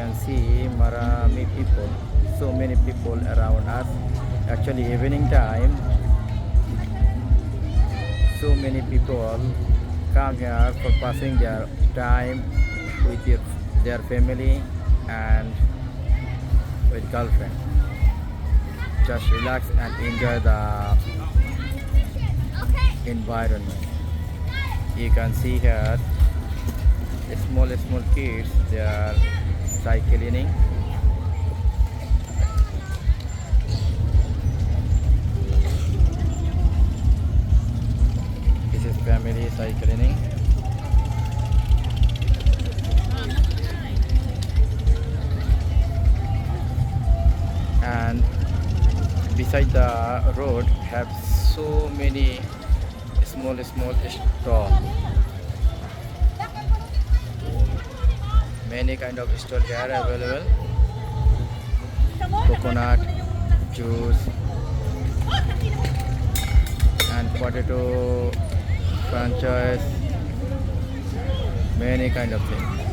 can see many people, so many people around us. Actually, evening time, so many people come here for passing their time with their family and with girlfriend. Just relax and enjoy the environment. You can see here small kids, they are cycling. This is family cycling. And beside the road have so many small stall. Many kind of stall here available. Coconut juice and potato franchise, many kind of things.